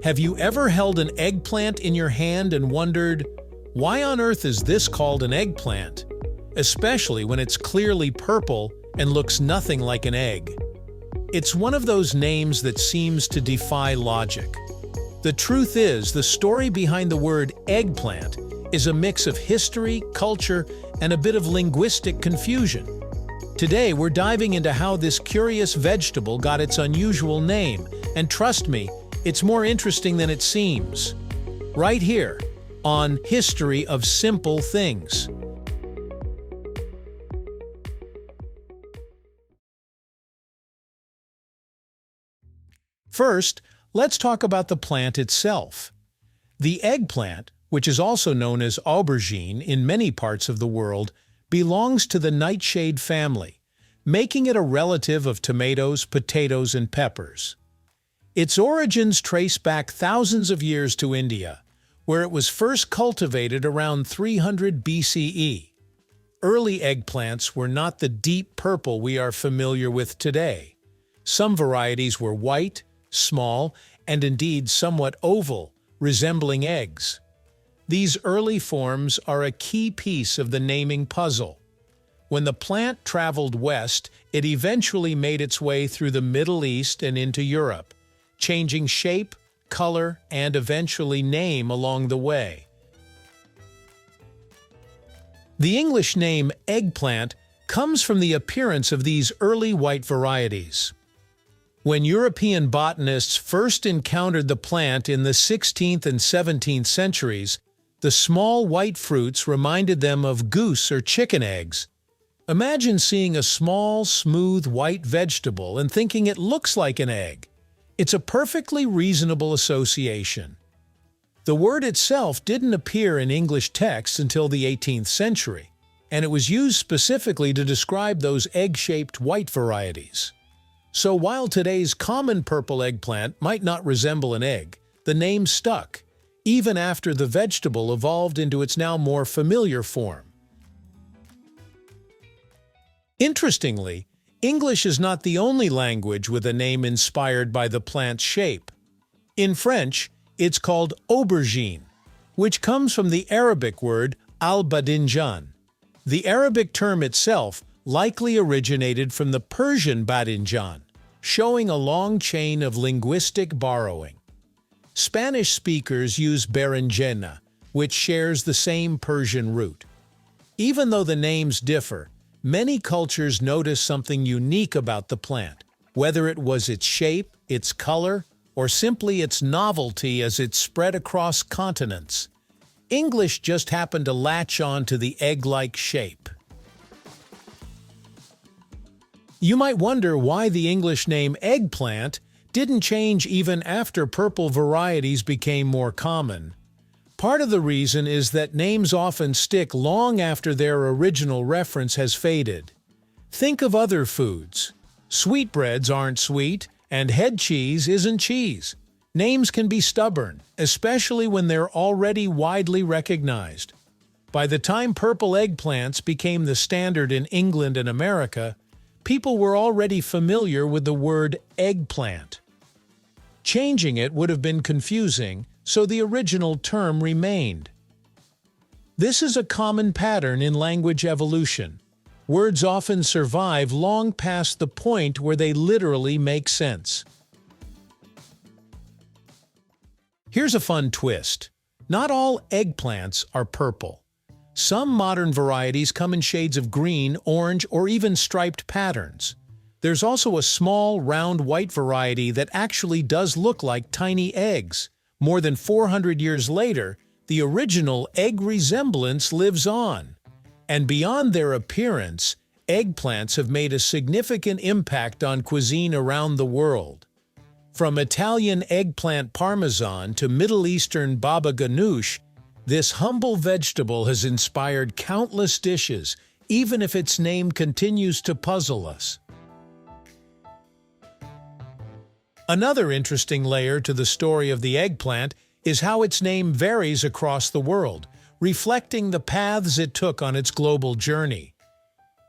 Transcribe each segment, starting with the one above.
Have you ever held an eggplant in your hand and wondered, why on earth is this called an eggplant? Especially when it's clearly purple and looks nothing like an egg. It's one of those names that seems to defy logic. The truth is, the story behind the word eggplant is a mix of history, culture, and a bit of linguistic confusion. Today, we're diving into how this curious vegetable got its unusual name, and trust me, it's more interesting than it seems. Right here, on History of Simple Things. First, let's talk about the plant itself. The eggplant, which is also known as aubergine in many parts of the world, belongs to the nightshade family, making it a relative of tomatoes, potatoes, and peppers. Its origins trace back thousands of years to India, where it was first cultivated around 300 BCE. Early eggplants were not the deep purple we are familiar with today. Some varieties were white, small, and indeed somewhat oval, resembling eggs. These early forms are a key piece of the naming puzzle. When the plant traveled west, it eventually made its way through the Middle East and into Europe, changing shape, color, and eventually name along the way. The English name eggplant comes from the appearance of these early white varieties. When European botanists first encountered the plant in the 16th and 17th centuries, the small white fruits reminded them of goose or chicken eggs. Imagine seeing a small, smooth white vegetable and thinking it looks like an egg. It's a perfectly reasonable association. The word itself didn't appear in English texts until the 18th century, and it was used specifically to describe those egg-shaped white varieties. So while today's common purple eggplant might not resemble an egg, the name stuck, even after the vegetable evolved into its now more familiar form. Interestingly, English is not the only language with a name inspired by the plant's shape. In French, it's called aubergine, which comes from the Arabic word al-badinjan. The Arabic term itself likely originated from the Persian badinjan, showing a long chain of linguistic borrowing. Spanish speakers use berenjena, which shares the same Persian root. Even though the names differ, many cultures notice something unique about the plant, whether it was its shape, its color, or simply its novelty as it spread across continents. English just happened to latch on to the egg-like shape. You might wonder why the English name eggplant didn't change even after purple varieties became more common. Part of the reason is that names often stick long after their original reference has faded. Think of other foods. Sweetbreads aren't sweet, and head cheese isn't cheese. Names can be stubborn, especially when they're already widely recognized. By the time purple eggplants became the standard in England and America, people were already familiar with the word eggplant. Changing it would have been confusing, so the original term remained. This is a common pattern in language evolution. Words often survive long past the point where they literally make sense. Here's a fun twist. Not all eggplants are purple. Some modern varieties come in shades of green, orange, or even striped patterns. There's also a small, round white variety that actually does look like tiny eggs. More than 400 years later, the original egg resemblance lives on. And beyond their appearance, eggplants have made a significant impact on cuisine around the world. From Italian eggplant parmesan to Middle Eastern baba ganoush, this humble vegetable has inspired countless dishes, even if its name continues to puzzle us. Another interesting layer to the story of the eggplant is how its name varies across the world, reflecting the paths it took on its global journey.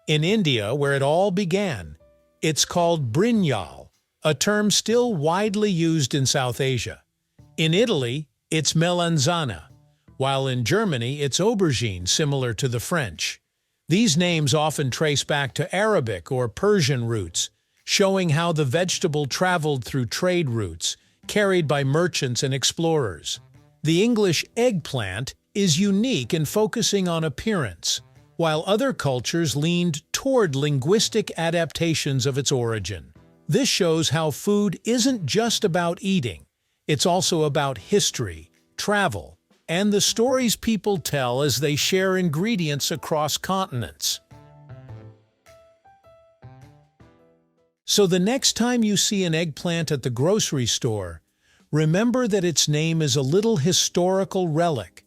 In India, where it all began, it's called Brinjal, a term still widely used in South Asia. In Italy, it's melanzana, while in Germany it's aubergine, similar to the French. These names often trace back to Arabic or Persian roots, showing how the vegetable traveled through trade routes, carried by merchants and explorers. The English eggplant is unique in focusing on appearance, while other cultures leaned toward linguistic adaptations of its origin. This shows how food isn't just about eating, it's also about history, travel, and the stories people tell as they share ingredients across continents. So the next time you see an eggplant at the grocery store, remember that its name is a little historical relic,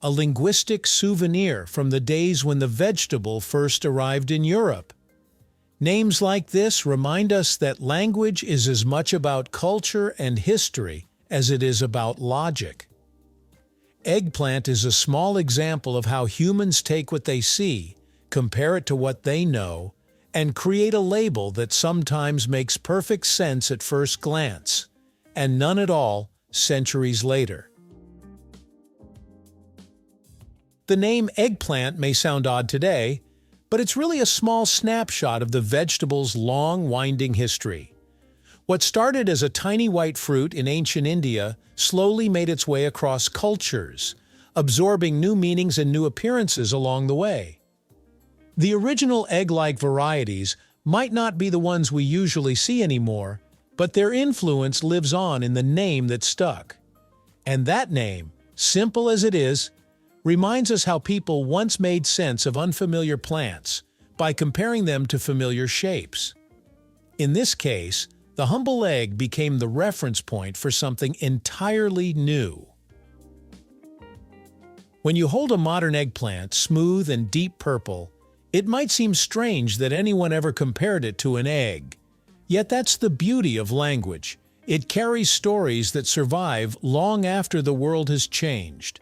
a linguistic souvenir from the days when the vegetable first arrived in Europe. Names like this remind us that language is as much about culture and history as it is about logic. Eggplant is a small example of how humans take what they see, compare it to what they know, and create a label that sometimes makes perfect sense at first glance, and none at all centuries later. The name eggplant may sound odd today, but it's really a small snapshot of the vegetable's long, winding history. What started as a tiny white fruit in ancient India slowly made its way across cultures, absorbing new meanings and new appearances along the way. The original egg-like varieties might not be the ones we usually see anymore, but their influence lives on in the name that stuck. And that name, simple as it is, reminds us how people once made sense of unfamiliar plants by comparing them to familiar shapes. In this case, the humble egg became the reference point for something entirely new. When you hold a modern eggplant, smooth and deep purple, it might seem strange that anyone ever compared it to an egg. Yet that's the beauty of language. It carries stories that survive long after the world has changed.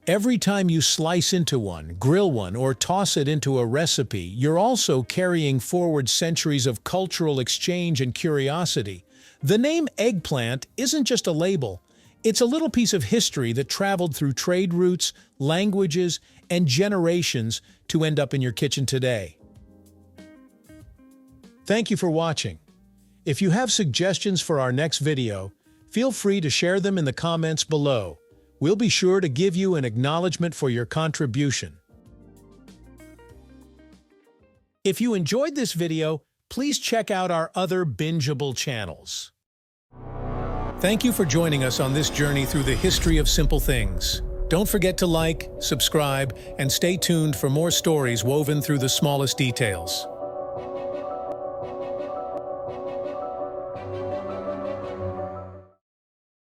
Every time you slice into one, grill one, or toss it into a recipe, you're also carrying forward centuries of cultural exchange and curiosity. The name eggplant isn't just a label. It's a little piece of history that traveled through trade routes, languages, and generations to end up in your kitchen today. Thank you for watching. If you have suggestions for our next video, feel free to share them in the comments below. We'll be sure to give you an acknowledgement for your contribution. If you enjoyed this video, please check out our other bingeable channels. Thank you for joining us on this journey through the history of simple things. Don't forget to like, subscribe, and stay tuned for more stories woven through the smallest details.